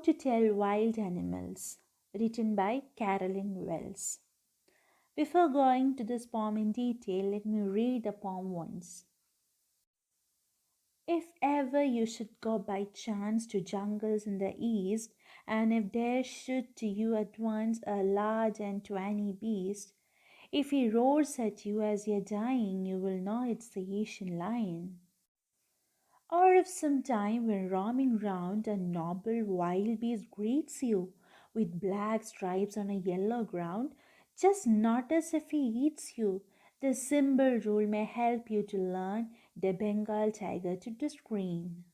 to Tell Wild Animals, written by Carolyn Wells. Before going to this poem in detail, let me read the poem once. If ever you should go by chance to jungles in the east, and if there should to you advance a large and tawny beast, if he roars at you as you're dying, you will know it's the Asian lion. Or if sometime when roaming round a noble wild beast greets you with black stripes on a yellow ground, just notice if he eats you. The simple rule may help you to learn the Bengal tiger to scream.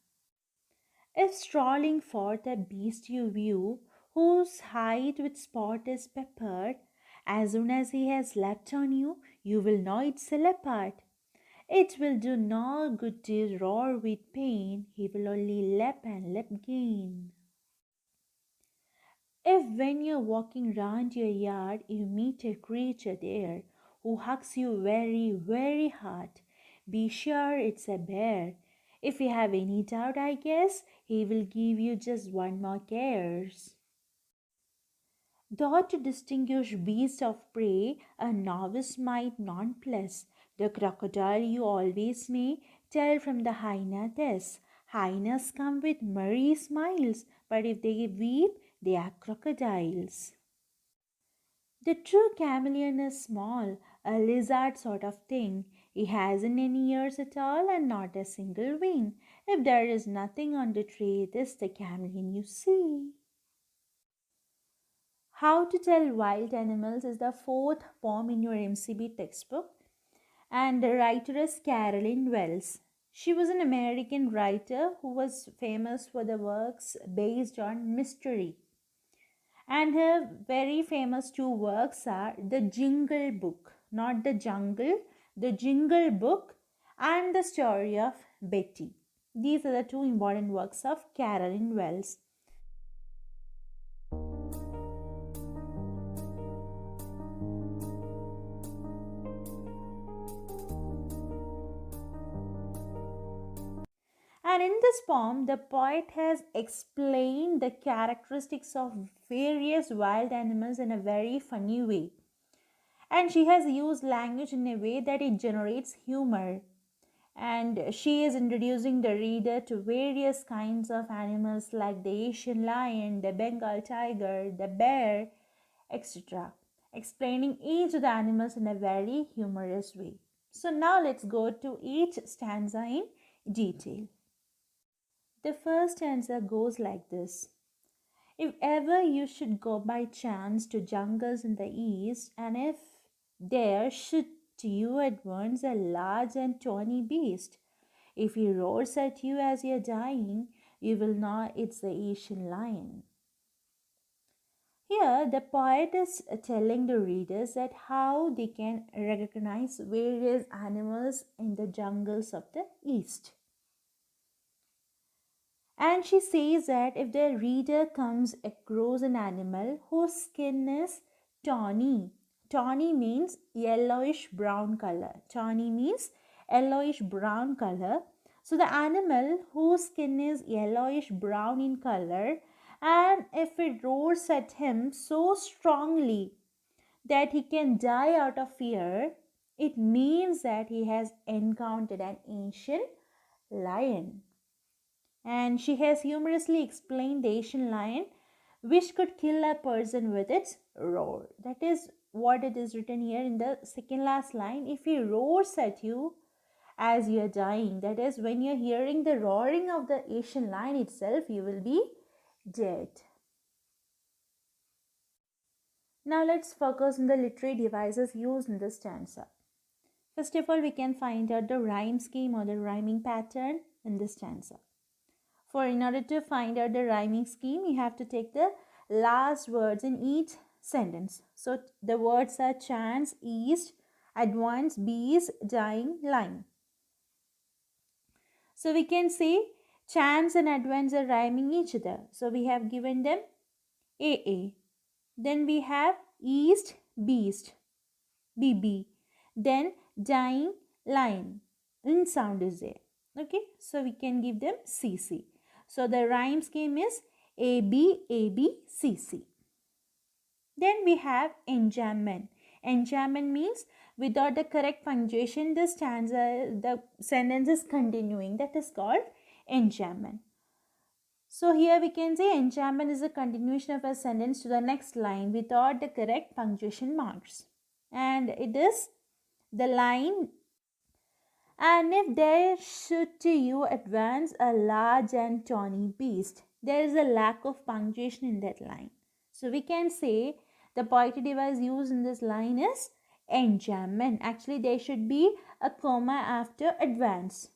If strolling forth a beast you view, whose hide with spot is peppered, as soon as he has leapt on you, you will know it's a leopard. It will do no good to roar with pain, he will only lap and lap gain. If when you're walking round your yard you meet a creature there who hugs you very, very hard, be sure it's a bear. If you have any doubt, I guess he will give you just one more cares. Though to distinguish beast of prey, a novice might nonplus. The crocodile you always may tell from the hyena this. Hyenas come with merry smiles, but if they weep, they are crocodiles. The true chameleon is small, a lizard sort of thing. He hasn't any ears at all and not a single wing. If there is nothing on the tree, this the chameleon you see. How to Tell Wild Animals is the fourth poem in your MCB textbook, and the writer is Carolyn Wells. She was an American writer who was famous for the works based on mystery. And her very famous two works are The Jingle Book, not the jungle, The Jingle Book, and The Story of Betty. These are the two important works of Carolyn Wells. And in this poem, the poet has explained the characteristics of various wild animals in a very funny way. And she has used language in a way that it generates humor. And she is introducing the reader to various kinds of animals like the Asian lion, the Bengal tiger, the bear, etc. Explaining each of the animals in a very humorous way. So now let's go to each stanza in detail. The first stanza goes like this. If ever you should go by chance to jungles in the east, and if there should to you advance a large and tawny beast, if he roars at you as you're dying, you will know it's the Asian lion. Here, the poet is telling the readers that how they can recognize various animals in the jungles of the east. And she says that if the reader comes across an animal whose skin is tawny, tawny means yellowish brown color. Tawny means yellowish brown color. So the animal whose skin is yellowish brown in color, and if it roars at him so strongly that he can die out of fear, it means that he has encountered an ancient lion. And she has humorously explained the Asian lion which could kill a person with its roar. That is what it is written here in the second last line. If he roars at you as you are dying, that is when you are hearing the roaring of the Asian lion itself, you will be dead. Now let's focus on the literary devices used in this stanza. First of all, we can find out the rhyme scheme or the rhyming pattern in this stanza. In order to find out the rhyming scheme, you have to take the last words in each sentence. So the words are chance, east, advance, bees, dying, line. So we can say chance and advance are rhyming each other. So we have given them AA. Then we have east, beast, BB. Then dying, line. In sound is there. Okay, so we can give them CC. So the rhyme scheme is A, B, A, B, C, C. Then we have enjambment. Enjambment means without the correct punctuation, the sentence is continuing. That is called enjambment. So here we can say enjambment is a continuation of a sentence to the next line without the correct punctuation marks. And it is the line, and if there should to you advance a large and tawny beast. There is a lack of punctuation in that line. So we can say the poetic device used in this line is enjambment. Actually, there should be a comma after advance.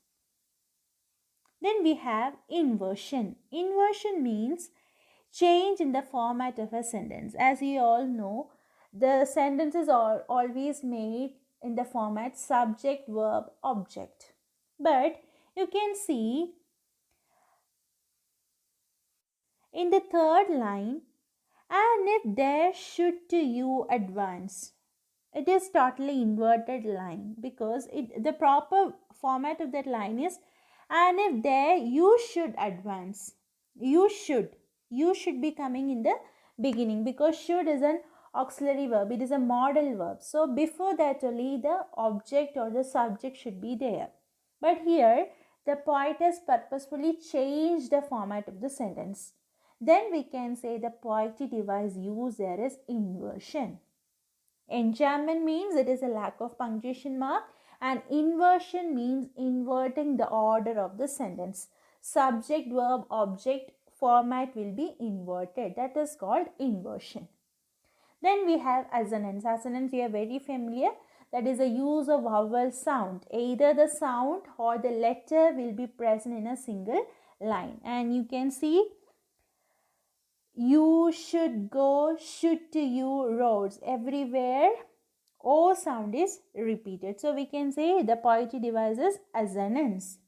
Then we have inversion. Inversion means change in the format of a sentence. As you all know, the sentences are always made in the format subject, verb, object. But you can see in the third line, and if there should to you advance. It is totally inverted line because the proper format of that line is, and if there you should advance. You should be coming in the beginning because should is an auxiliary verb. It is a modal verb. So before that only the object or the subject should be there. But here the poet has purposefully changed the format of the sentence. Then we can say the poetic device used there is inversion. Enjambment means it is a lack of punctuation mark, and inversion means inverting the order of the sentence. Subject, verb, object format will be inverted. That is called inversion. Then we have assonance. Assonance we are very familiar. That is a use of vowel sound. Either the sound or the letter will be present in a single line. And you can see you should go, should to you, roads. Everywhere O sound is repeated. So we can say the poetic device is assonance.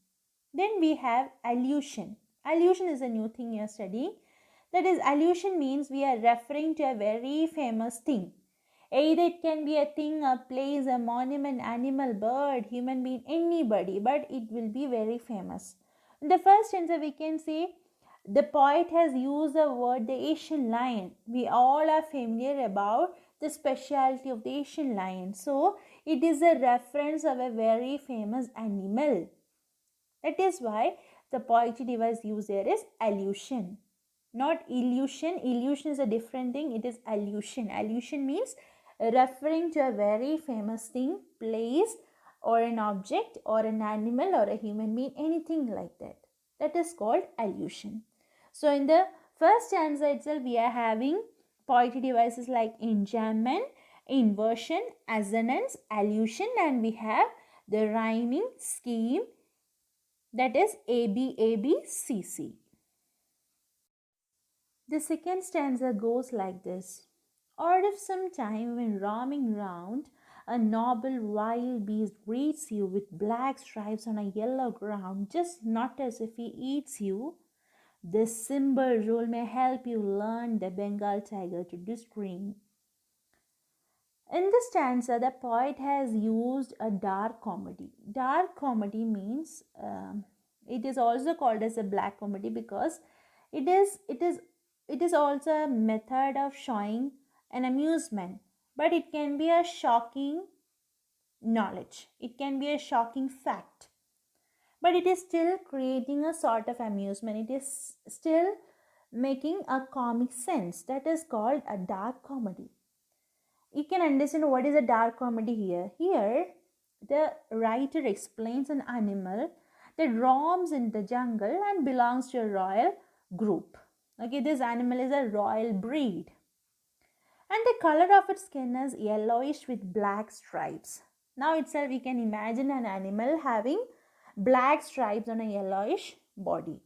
Then we have allusion. Allusion is a new thing you are studying. That is, allusion means we are referring to a very famous thing. Either it can be a thing, a place, a monument, animal, bird, human being, anybody, but it will be very famous. In the first stanza we can say the poet has used the word the Asian lion. We all are familiar about the speciality of the Asian lion. So it is a reference of a very famous animal. That is why the poetic device used there is allusion. Not illusion. Illusion is a different thing. It is allusion. Allusion means referring to a very famous thing, place, or an object, or an animal, or a human being, anything like that. That is called allusion. So in the first stanza itself, we are having poetic devices like enjambment, inversion, assonance, allusion, and we have the rhyming scheme, that is A, B, A, B, C, C. The second stanza goes like this. Or if sometime when roaming round, a noble wild beast greets you with black stripes on a yellow ground, just not as if he eats you, this symbol rule may help you learn the Bengal tiger to discern. In this stanza, the poet has used a dark comedy. Dark comedy means it is also called as a black comedy because it is also a method of showing an amusement, but it can be a shocking knowledge. It can be a shocking fact. But it is still creating a sort of amusement. It is still making a comic sense. That is called a dark comedy. You can understand what is a dark comedy here. Here, the writer explains an animal that roams in the jungle and belongs to a royal group. Okay, this animal is a royal breed. And the color of its skin is yellowish with black stripes. Now itself we can imagine an animal having black stripes on a yellowish body.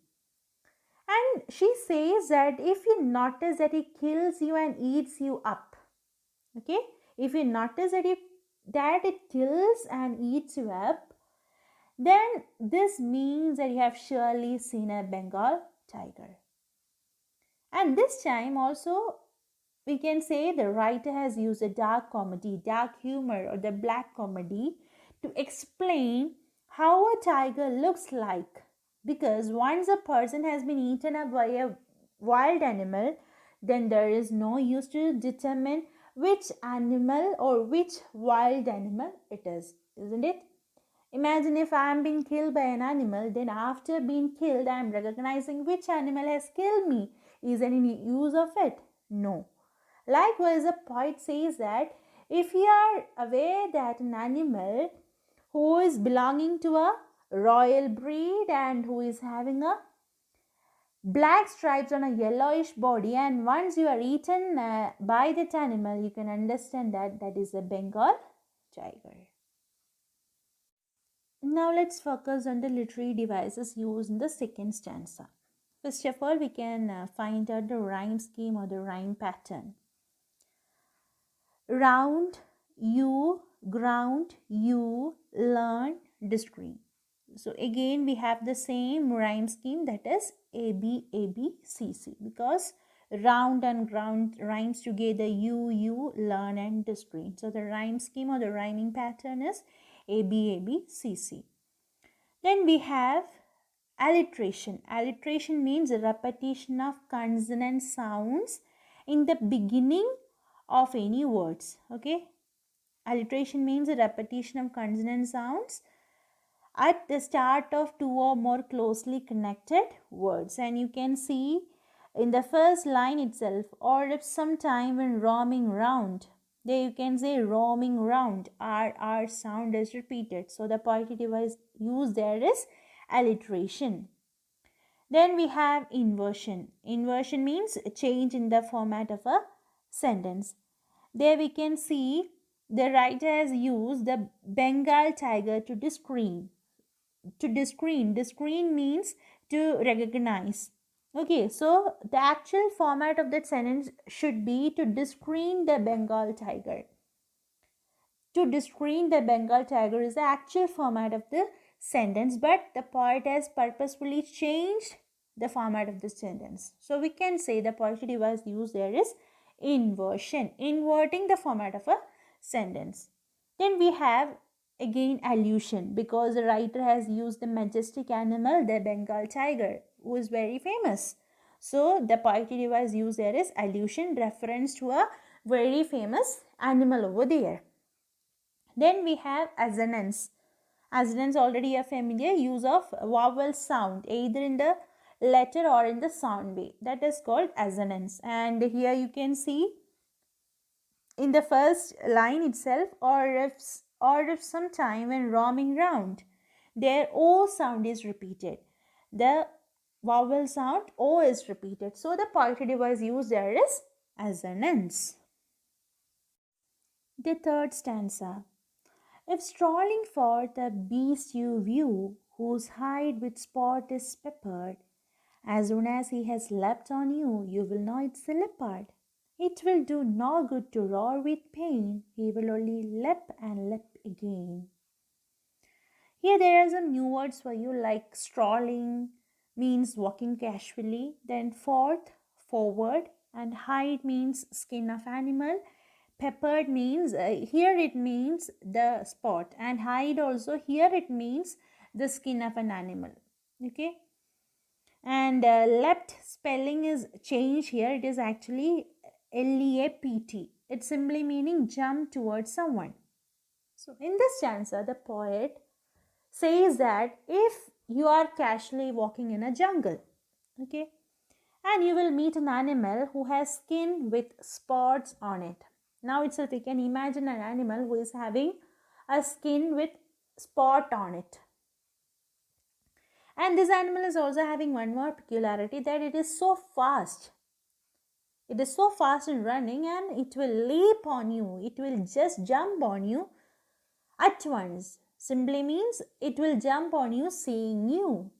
And she says that if you notice that he kills you and eats you up, okay, if you notice that it kills and eats you up, then this means that you have surely seen a Bengal tiger. And this time also we can say the writer has used a dark comedy, dark humor, or the black comedy to explain how a tiger looks like, because once a person has been eaten up by a wild animal, then there is no use to determine which animal or which wild animal it is, isn't it? Imagine if I am being killed by an animal, then after being killed, I am recognizing which animal has killed me. Is there any use of it? No. Likewise, the poet says that if you are aware that an animal who is belonging to a royal breed and who is having a black stripes on a yellowish body, and once you are eaten by that animal, you can understand that that is a Bengal tiger. Now let's focus on the literary devices used in the second stanza. First of all, we can find out the rhyme scheme or the rhyme pattern. Round, you, ground, you, learn, discrete. So again we have the same rhyme scheme, that is A B C C, because round and ground rhymes together, you, learn and discrete. So the rhyme scheme or the rhyming pattern is A B C C. Then we have alliteration. Alliteration means a repetition of consonant sounds in the beginning of any words. Okay, alliteration means a repetition of consonant sounds at the start of two or more closely connected words. And you can see in the first line itself, or if sometime when roaming round, there you can say roaming round, R sound is repeated. So the poetic device used there is alliteration. Then we have inversion. Inversion means a change in the format of a sentence. There we can see the writer has used the Bengal tiger to discern. Discern means to recognize. Okay, so the actual format of that sentence should be to discern the Bengal tiger. To discern the Bengal tiger is the actual format of the sentence, but the poet has purposefully changed the format of the sentence. So we can say the poetic device used there is inversion, inverting the format of a sentence. Then we have again allusion, because the writer has used the majestic animal, the Bengal tiger, who is very famous. So the poetic device used there is allusion, reference to a very famous animal over there. Then we have assonance. Assonance already a familiar, use of vowel sound either in the letter or in the sound way. That is called assonance. And here you can see in the first line itself, or if sometime when roaming round, their O sound is repeated. The vowel sound O is repeated. So the poetic device used there is assonance. The third stanza. If strolling forth a beast you view, whose hide with spot is peppered, as soon as he has leapt on you, you will know it's a leopard. It will do no good to roar with pain, he will only leap and leap again. Here there are some new words for you, like strolling means walking casually, then forth, forward, and hide means skin of animal. Peppered means, here it means the spot, and hide also, here it means the skin of an animal. Okay, and leapt spelling is changed here, it is actually L-E-A-P-T. It's simply meaning jump towards someone. So in this stanza, the poet says that if you are casually walking in a jungle, okay, and you will meet an animal who has skin with spots on it. Now itself you can imagine an animal who is having a skin with spot on it. And this animal is also having one more peculiarity, that it is so fast. It is so fast in running, and it will leap on you. It will just jump on you at once. Simply means it will jump on you seeing you.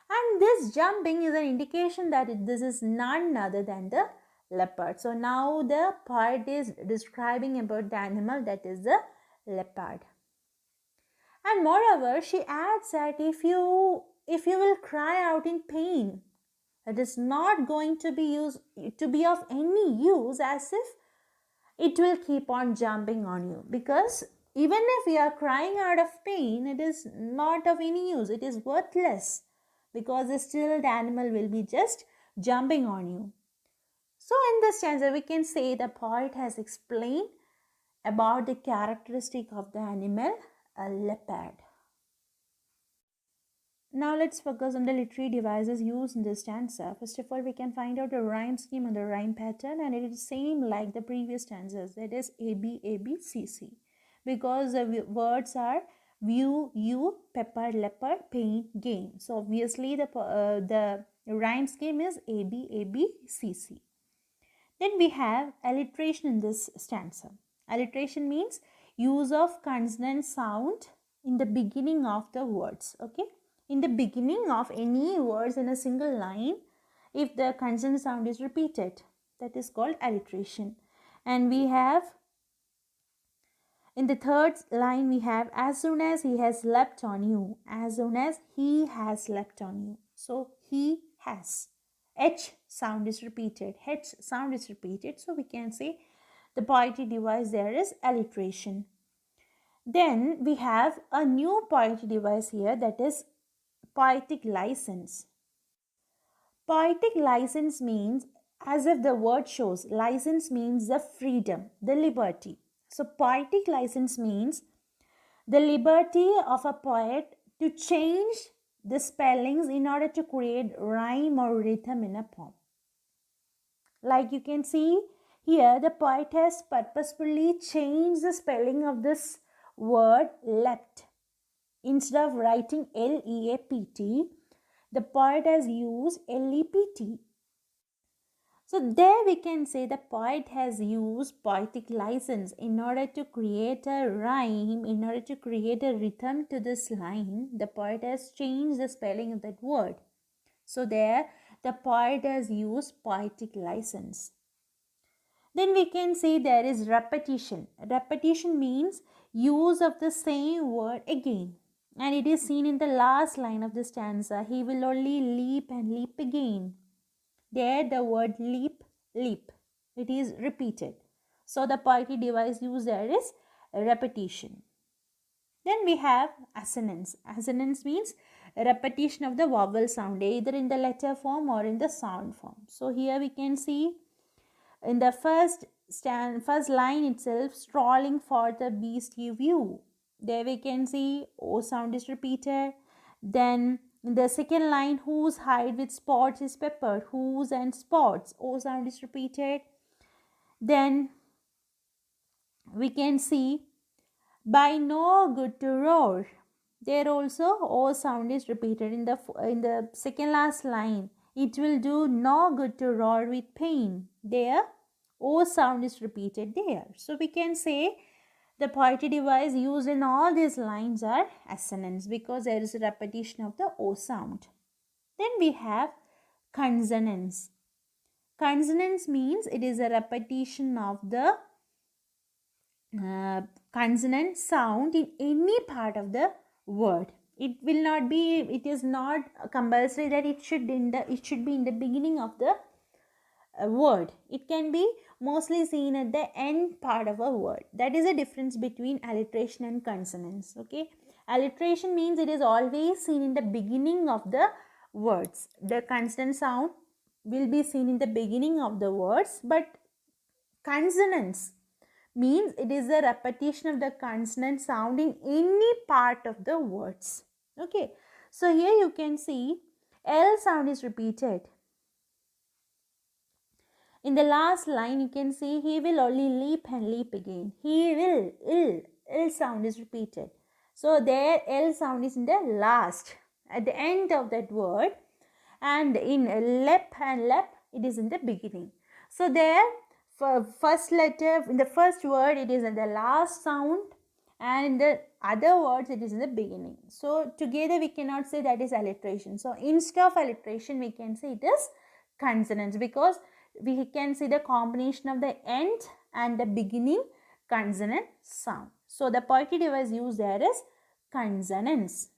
And this jumping is an indication that this is none other than the leopard. So now the poet is describing about the animal, that is the leopard. And moreover, she adds that if you will cry out in pain, it is not going to be of any use, as if it will keep on jumping on you. Because even if you are crying out of pain, it is not of any use. It is worthless, because still the animal will be just jumping on you. So in this stanza, we can say the poet has explained about the characteristic of the animal, a leopard. Now let's focus on the literary devices used in this stanza. First of all, we can find out the rhyme scheme and the rhyme pattern, and it is same like the previous stanzas, that is A, B, A, B, C, C. Because the words are view, you, pepper, leopard, pain, gain. So obviously the rhyme scheme is A, B, A, B, C, C. Then we have alliteration in this stanza. Alliteration means use of consonant sound in the beginning of the words. Okay, in the beginning of any words in a single line, if the consonant sound is repeated, that is called alliteration. And we have in the third line, we have as soon as he has leapt on you. As soon as he has leapt on you. So he has. H sound is repeated. H sound is repeated. So we can say the poetic device there is alliteration. Then we have a new poetic device here, that is poetic license. Poetic license means, as if the word shows, license means the freedom, the liberty. So poetic license means the liberty of a poet to change the spellings in order to create rhyme or rhythm in a poem. Like you can see here, the poet has purposefully changed the spelling of this word leapt. Instead of writing L-E-A-P-T, the poet has used L-E-P-T. So there we can say the poet has used poetic license in order to create a rhyme, in order to create a rhythm to this line. The poet has changed the spelling of that word. So there the poet has used poetic license. Then we can say there is repetition. Repetition means use of the same word again. And it is seen in the last line of the stanza. He will only leap and leap again. There the word leap, leap. It is repeated. So the poetic device used there is repetition. Then we have assonance. Assonance means repetition of the vowel sound either in the letter form or in the sound form. So here we can see in the first line itself, strolling for the beastly view. There we can see O sound is repeated. Then in the second line, whose hide with spots is peppered. Whose and spots. O sound is repeated. Then we can see by no good to roar. There also O sound is repeated in the second last line. It will do no good to roar with pain. There O sound is repeated there. So we can say the poetic device used in all these lines are assonance because there is a repetition of the O sound. Then we have consonance. Consonance means it is a repetition of the consonant sound in any part of the word. It is not compulsory that it should be in the beginning of the word. It can be mostly seen at the end part of a word. That is the difference between alliteration and consonance. Okay, alliteration means it is always seen in the beginning of the words. The consonant sound will be seen in the beginning of the words, but consonance means it is a repetition of the consonant sound in any part of the words. Okay, so here you can see L sound is repeated. In the last line, you can see he will only leap and leap again. He will, L sound is repeated. So there L sound is in the last, at the end of that word. And in lep and lep, it is in the beginning. So there, for first letter, in the first word, it is in the last sound. And in the other words, it is in the beginning. So together, we cannot say that is alliteration. So instead of alliteration, we can say it is consonance because we can see the combination of the end and the beginning consonant sound. So the poetic device used there is consonance.